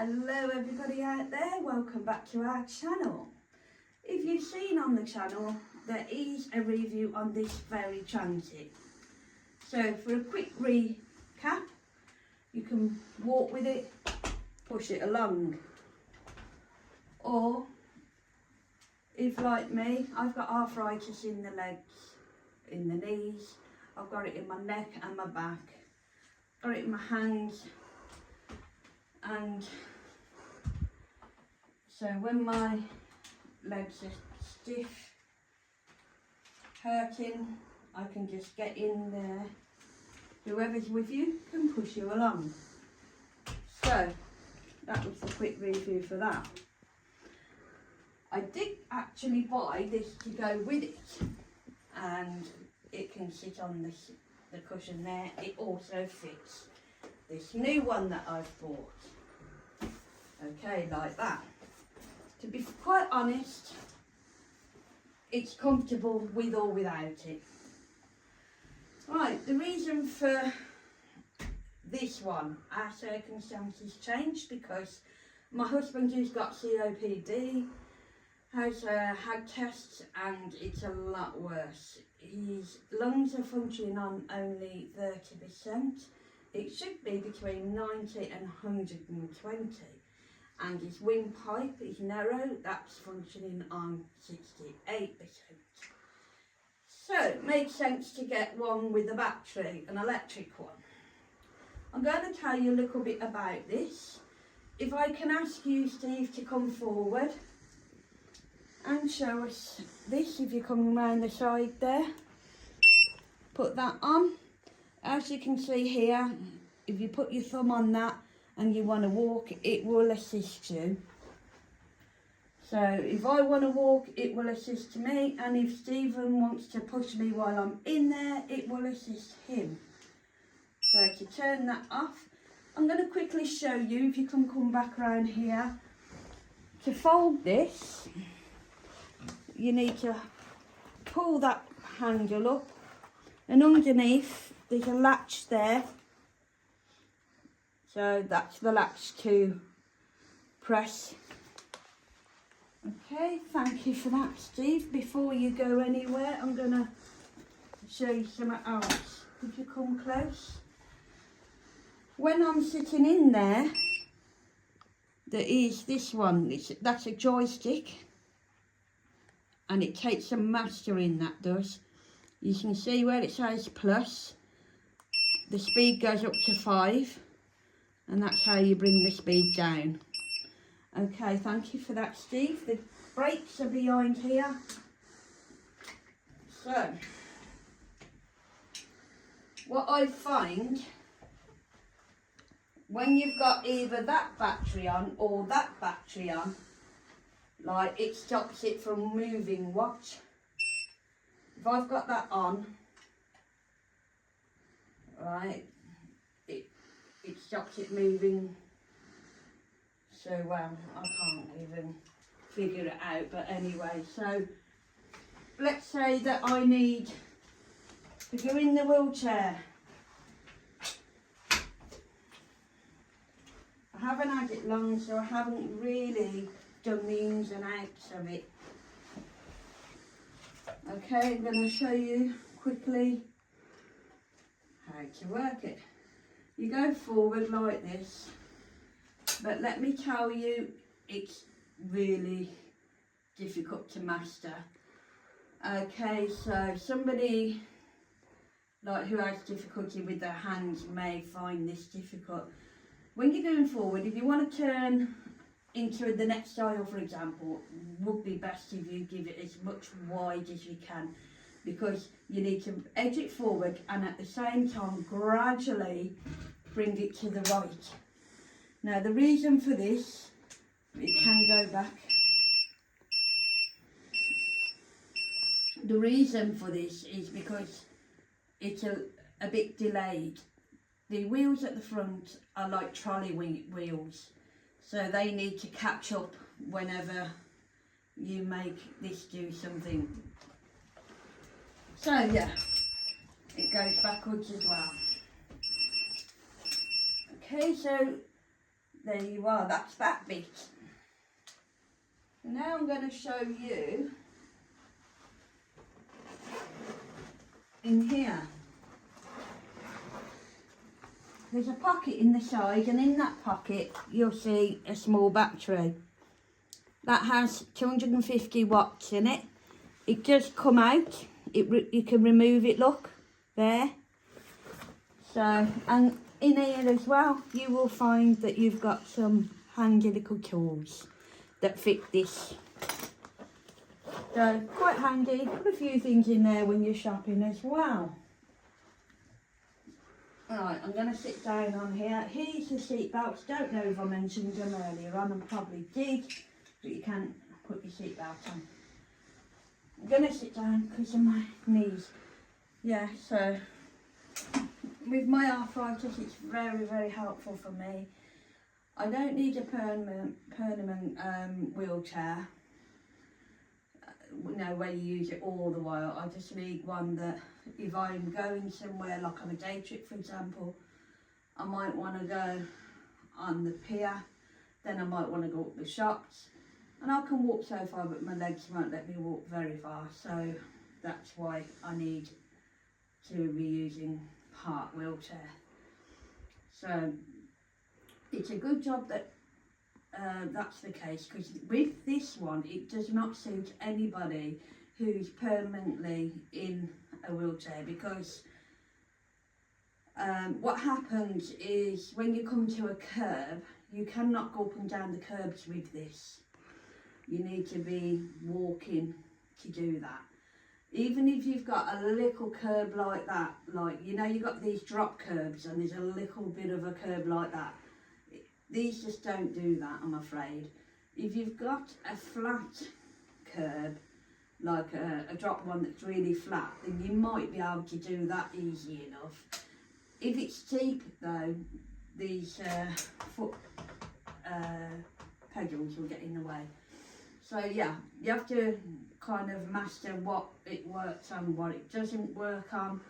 Hello everybody out there, welcome back to our channel. If you've seen on the channel, there is a review on this very transit. So for a quick recap, you can walk with it, push it along. Or, if like me, I've got arthritis in the legs, in the knees, I've got it in my neck and my back, got it in my hands, and so when my legs are stiff, hurting, I can just get in there. Whoever's with you can push you along. So that was the quick review for that. I did actually buy this to go with it, and it can sit on the cushion there. It also fits this new one that I've bought. Okay, like that. To be quite honest, it's comfortable with or without it. Right, the reason for this one, our circumstances changed because my husband, who's got COPD, has had tests and it's a lot worse. His lungs are functioning on only 30%. It should be between 90 and 120. And his windpipe is narrow, that's functioning on 68%. So it makes sense to get one with a battery, an electric one. I'm going to tell you a little bit about this. If I can ask you, Steve, to come forward and show us this, if you're coming around the side there. Put that on. As you can see here, if you put your thumb on that and you want to walk, it will assist you. So if I want to walk, it will assist me, and if Stephen wants to push me while I'm in there, it will assist him. So to turn that off, I'm going to quickly show you, if you can come back around here. To fold this, you need to pull that handle up, and underneath there's a latch there. So that's the latch to press. Okay, thank you for that, Steve. Before you go anywhere, I'm going to show you something else. Could you come close? When I'm sitting in there, there is this one. That's a joystick. And it takes some mastering, that does. You can see where it says plus. The speed goes up to 5. And that's how you bring the speed down. Okay, thank you for that, Steve. The brakes are behind here. So, what I find, when you've got either that battery on or that battery on, like, it stops it from moving. Watch. If I've got that on, right, it stops it moving. So I can't even figure it out, but anyway, so let's say that I need to go in the wheelchair. I haven't had it long, so I haven't really done the ins and outs of it. Okay, I'm going to show you quickly how to work it. You go forward like this, but let me tell you, it's really difficult to master. Okay, so somebody like who has difficulty with their hands may find this difficult. When you're going forward, if you want to turn into the next aisle, for example, would be best if you give it as much wide as you can, because you need to edge it forward and at the same time gradually bring it to the right. Now the reason for this, it can go back. The reason for this is because it's a bit delayed. The wheels at the front are like trolley wheels, so they need to catch up whenever you make this do something. So yeah, it goes backwards as well. Okay, so there you are, that's that bit. Now I'm going to show you in here. There's a pocket in the side, and in that pocket you'll see a small battery. That has 250 watts in it. It just come out. You can remove it, look, there. So, and in here as well, you will find that you've got some handy little tools that fit this. So, quite handy. Put a few things in there when you're shopping as well. Right, I'm going to sit down on here. Here's the seat belts. Don't know if I mentioned them earlier on, and probably did, but you can put your seat belt on. I'm going to sit down because of my knees. Yeah, so with my arthritis, it's very, very helpful for me. I don't need a permanent wheelchair, where you use it all the while. I just need one that if I'm going somewhere, like on a day trip for example, I might want to go on the pier, then I might want to go up the shops, and I can walk so far but my legs won't let me walk very far, so that's why I need to be using part wheelchair. So it's a good job that that's the case, because with this one it does not suit anybody who's permanently in a wheelchair, because what happens is when you come to a curb, you cannot go up and down the curbs with this. You need to be walking to do that. Even if you've got a little curb like that, like, you've got these drop curbs and there's a little bit of a curb like that. These just don't do that, I'm afraid. If you've got a flat curb, like a drop one that's really flat, then you might be able to do that easy enough. If it's steep though, these foot pedals will get in the way. So yeah, you have to kind of master what it works on, what it doesn't work on,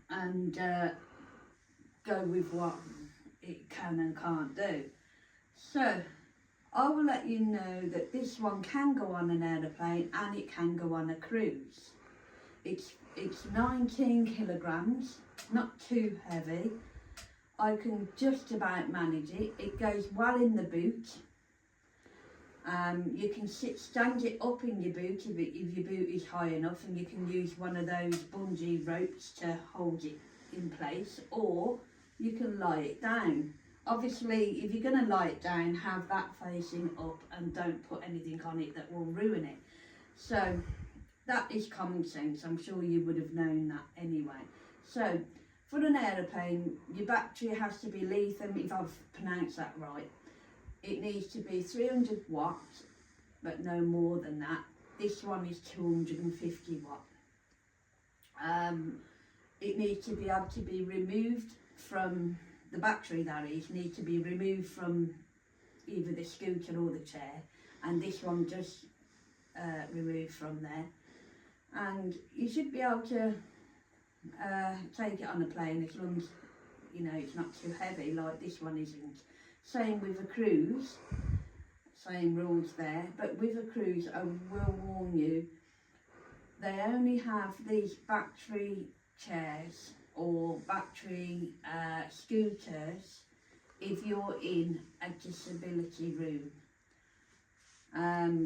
and go with what it can and can't do. So I will let you know that this one can go on an aeroplane and it can go on a cruise. It's 19 kilograms, not too heavy. I can just about manage it. It goes well in the boot. You can stand it up in your boot if your boot is high enough, and you can use one of those bungee ropes to hold it in place, or you can lie it down. Obviously, if you're going to lie it down, have that facing up and don't put anything on it that will ruin it. So that is common sense. I'm sure you would have known that anyway. So for an aeroplane, your battery has to be lithium, if I've pronounced that right. It needs to be 300 watts, but no more than that. This one is 250 watt. It needs to be able to be removed from the battery, that is, needs to be removed from either the scooter or the chair, and this one just removed from there. And you should be able to take it on a plane as long as it's not too heavy, like this one isn't. Same with a cruise, same rules there, but with a cruise I will warn you, they only have these battery chairs or battery scooters if you're in a disability room.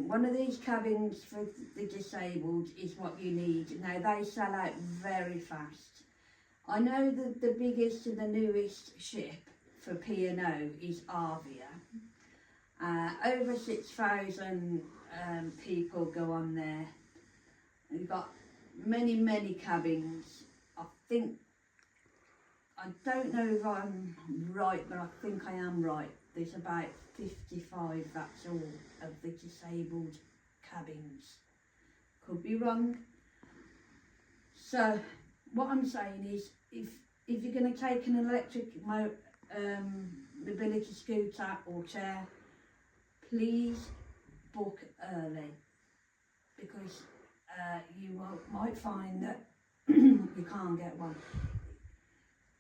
One of these cabins for the disabled is what you need. Now they sell out very fast. I know that the biggest and the newest ship for P&O is Arvia. Over 6,000 people go on there. You've got many cabins. I don't know if I'm right, but I think I am right. There's about 55, that's all, of the disabled cabins. Could be wrong. So what I'm saying is, if you're going to take an electric mobility scooter or chair, please book early, because you might find that you can't get one.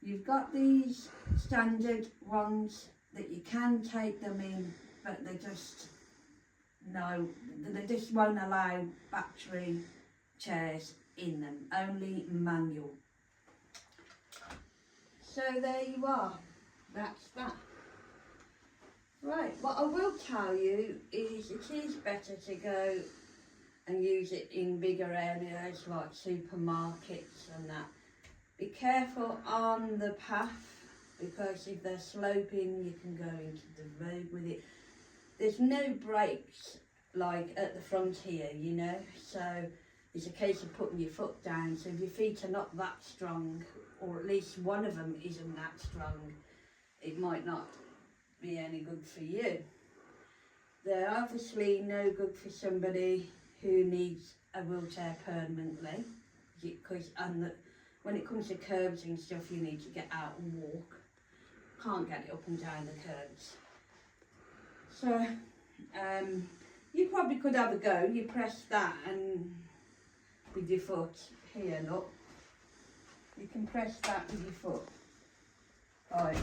You've got these standard ones that you can take them in, but they just won't allow battery chairs in them, only manual. So there you are, that's that. Right, what I will tell you is it is better to go and use it in bigger areas like supermarkets and that. Be careful on the path, because if they're sloping you can go into the road with it. There's no brakes like at the front here, you know, so it's a case of putting your foot down. So if your feet are not that strong, or at least one of them isn't that strong, it might not be any good for you. They're obviously no good for somebody who needs a wheelchair permanently, because when it comes to curbs and stuff, you need to get out and walk. Can't get it up and down the curbs. So you probably could have a go. You press that and with your foot here, look. You can press that with your foot, right?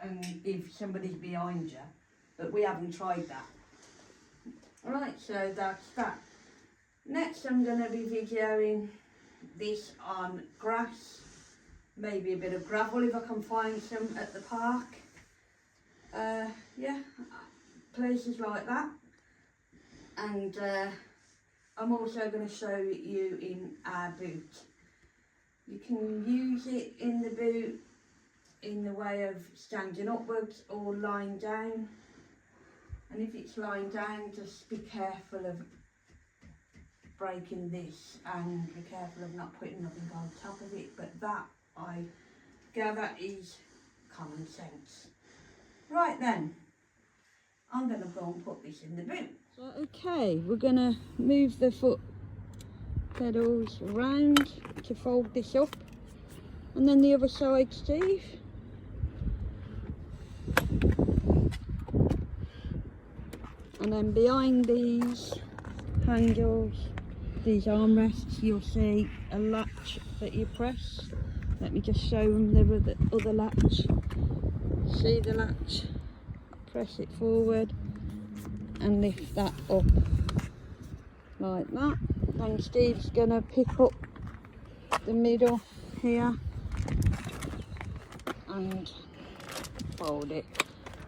And if somebody's behind you, but we haven't tried that. Right, so that's that. Next I'm going to be videoing this on grass, maybe a bit of gravel if I can find some at the park. Yeah, places like that. And I'm also going to show you in our boot. You can use it in the boot in the way of standing upwards or lying down. And if it's lying down, just be careful of breaking this and be careful of not putting nothing on top of it. But that, I gather, is common sense. Right then, I'm going to go and put this in the boot. So, okay, we're going to move the foot pedals around to fold this up, and then the other side, Steve. And then behind these handles, these armrests, you'll see a latch that you press. Let me just show them the other latch. See the latch? Press it forward and lift that up like that. Then Steve's going to pick up the middle here and fold it,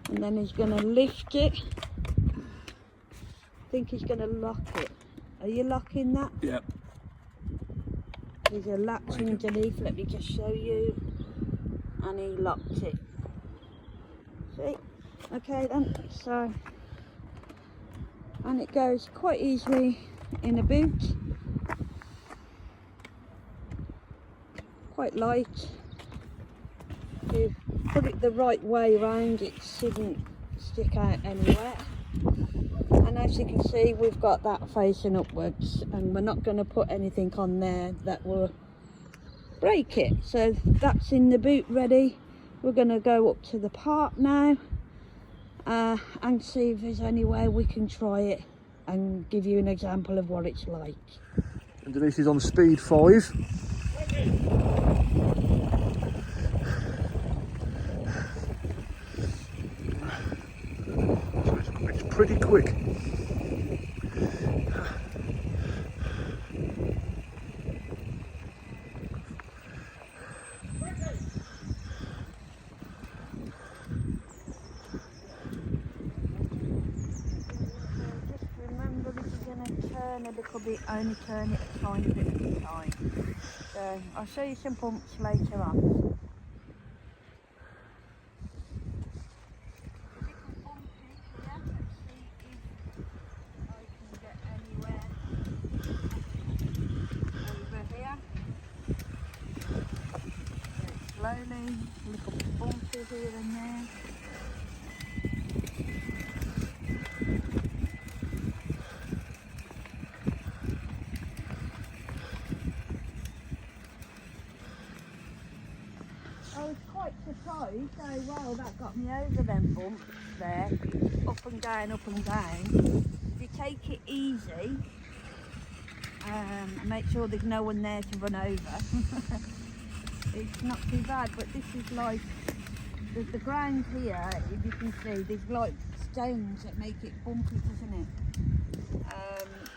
and then he's going to lift it. I think he's going to lock it. Are you locking that? Yep. There's a latch underneath, let me just show you, and he locked it. See? Okay then, so, and it goes quite easily in a boot. Quite light. If you put it the right way round, it shouldn't stick out anywhere. And as you can see, we've got that facing upwards, and we're not going to put anything on there that will break it. So that's in the boot ready. We're going to go up to the park now and see if there's anywhere we can try it and give you an example of what it's like. And Denise is on speed 5. So it's pretty quick. A little bit, only turn it a tiny bit at a time. So I'll show you some bumps later on. Slowly, a little bit bumpy here and there. I was quite surprised how well that got me over them bumps there, up and down, up and down. If you take it easy, and make sure there's no one there to run over, it's not too bad. But this is like the ground here, if you can see, there's like stones that make it bumpy, doesn't it?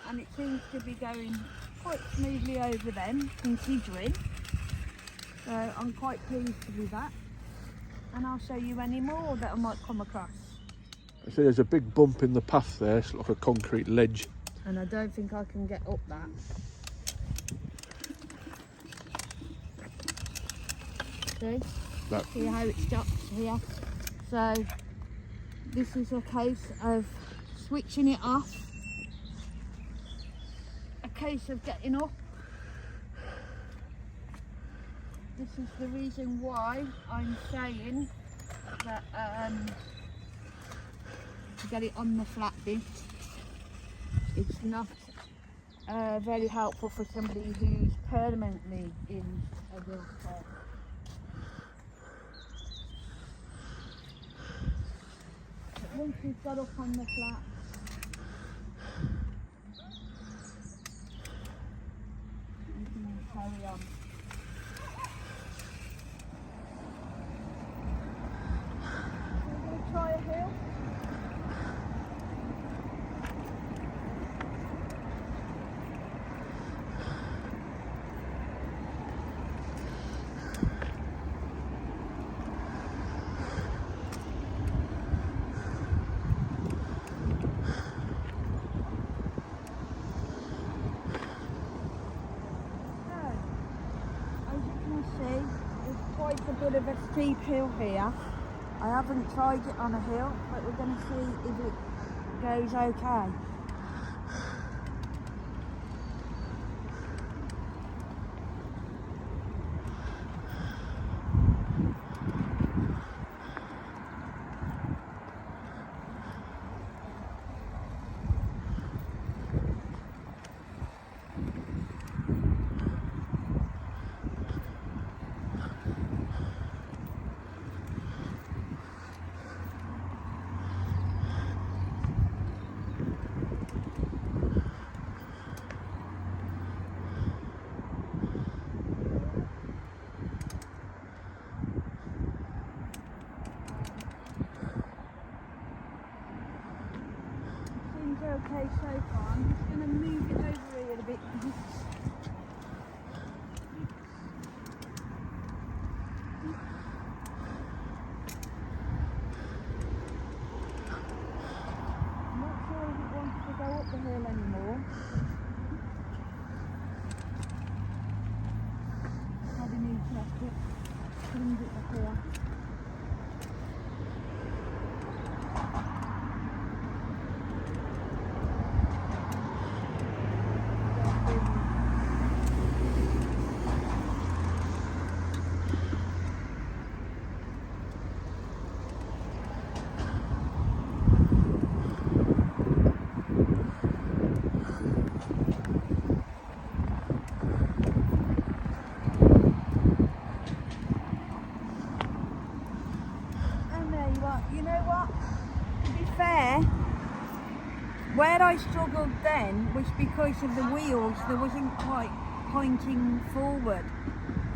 And it seems to be going quite smoothly over them, considering. So I'm quite pleased with that. And I'll show you any more that I might come across. I see there's a big bump in the path there, it's like a concrete ledge. And I don't think I can get up that. See? That. See how it stops here? So this is a case of switching it off. A case of getting up. This is the reason why I'm saying that to get it on the flat bit, it's not very helpful for somebody who's permanently in a wheelchair. But once we've got up on the flat, we can carry on. Try a hill. As you can see, there's quite a bit of a steep hill here. I haven't tried it on a hill, but we're going to see if it goes okay. Okay, so far I'm just going to move it over here a bit. I'm not sure if it wants to go up the hill anymore. Probably need to have it, clean it up here. You know what? To be fair, where I struggled then was because of the wheels. There wasn't quite pointing forward,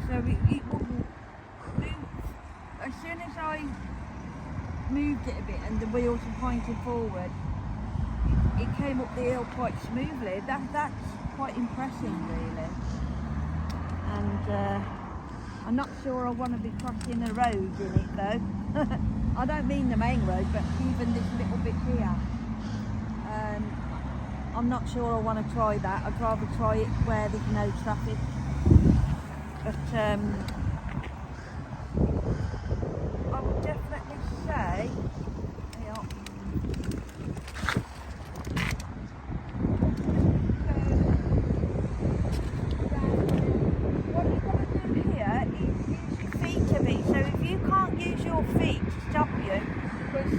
so it wouldn't move. As soon as I moved it a bit and the wheels were pointing forward, it came up the hill quite smoothly. That's quite impressive, really. And I'm not sure I want to be crossing a road in it though. I don't mean the main road, but even this little bit here. I'm not sure I want to try that. I'd rather try it where there's no traffic. But I would definitely say, what you've got to do here is use your feet a bit. So if you can't use your feet to stop you, because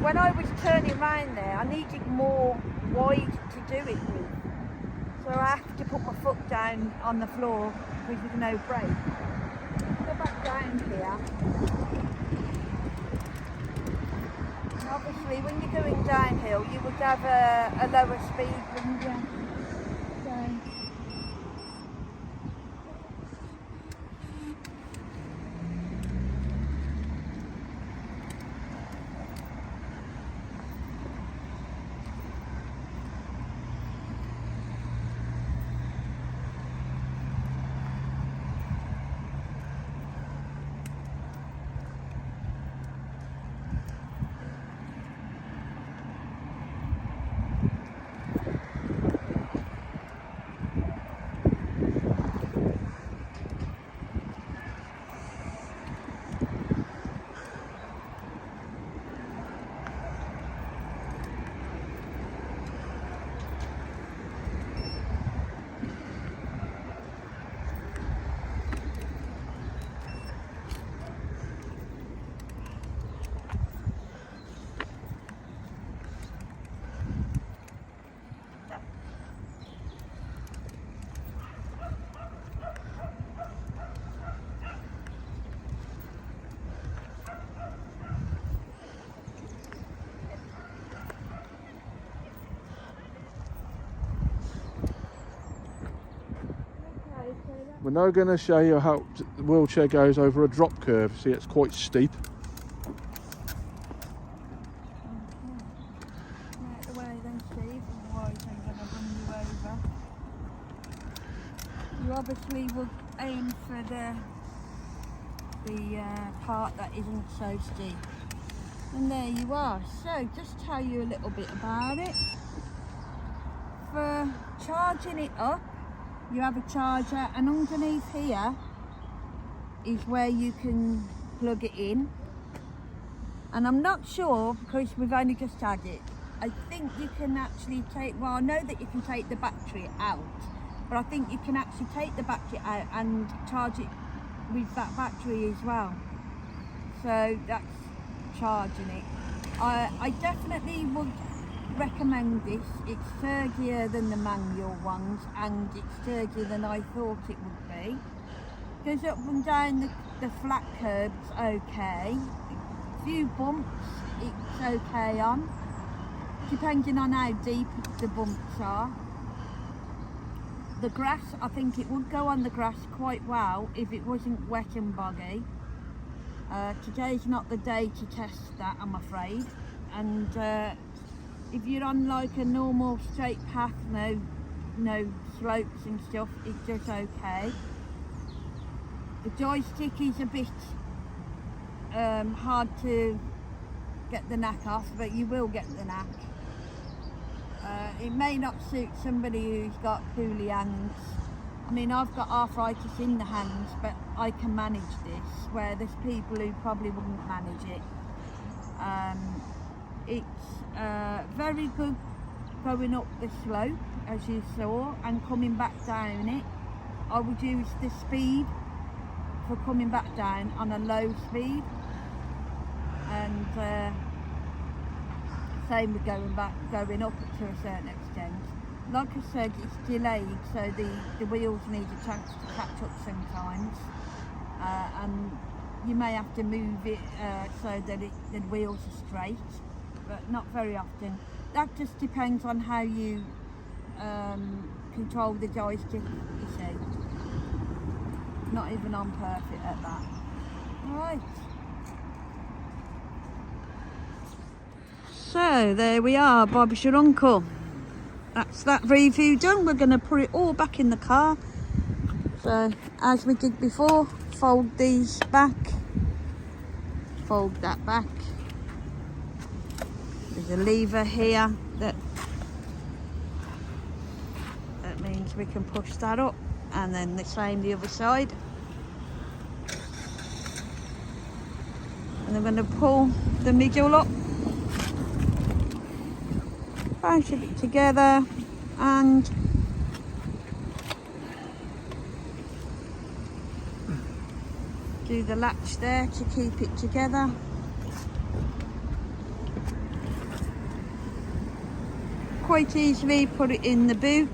when I was turning around there, I needed more wide to do it with. So I have to put my foot down on the floor because there's no brake. Go back down here. And obviously when you're going downhill, you would have a lower speed, wouldn't you? So We're now going to show you how the wheelchair goes over a drop curve. See, it's quite steep. Right away then, Steve, otherwise I'm going to run you over. You obviously will aim for the part that isn't so steep. And there you are. So just tell you a little bit about it. For charging it up, you have a charger, and underneath here is where you can plug it in. And I'm not sure, because we've only just had it, I think you can actually take, well, I know that you can take the battery out, but I think you can actually take the battery out and charge it with that battery as well. So that's charging it. I definitely would recommend this. It's sturdier than the manual ones, and it's sturdier than I thought it would be. Goes up and down the flat curbs okay. A few bumps it's okay on, depending on how deep the bumps are. The grass, I think it would go on the grass quite well if it wasn't wet and boggy. Today's not the day to test that, I'm afraid. And if you're on like a normal straight path, no slopes and stuff, it's just okay. The joystick is a bit hard to get the knack off, but you will get the knack. It may not suit somebody who's got poorly hands. I mean, I've got arthritis in the hands, but I can manage this, where there's people who probably wouldn't manage it. It's very good going up the slope, as you saw, and coming back down it. I would use the speed for coming back down on a low speed, and same with going up to a certain extent. Like I said, it's delayed, so the wheels need a chance to catch up sometimes, and you may have to move it so that the wheels are straight, but not very often. That just depends on how you control the joystick, you see. Not even on perfect at that. Alright. So there we are, Bob's your uncle. That's that review done. We're going to put it all back in the car. So as we did before, fold these back, fold that back. There's a lever here that means we can push that up, and then the same the other side. And I'm going to pull the middle up, push it together, and do the latch there to keep it together. Quite easily put it in the boot.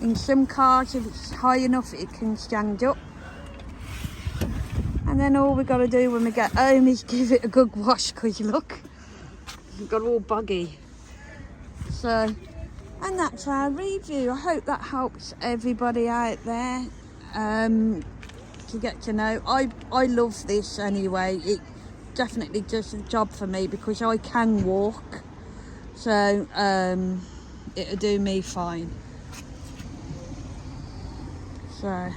In some cars, if it's high enough, it can stand up. And then all we've got to do when we get home is give it a good wash, because look, it got all buggy. So, and that's our review. I hope that helps everybody out there to get to know. I love this anyway. It definitely does the job for me because I can walk, so it'll do me fine. So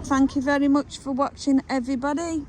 thank you very much for watching, everybody.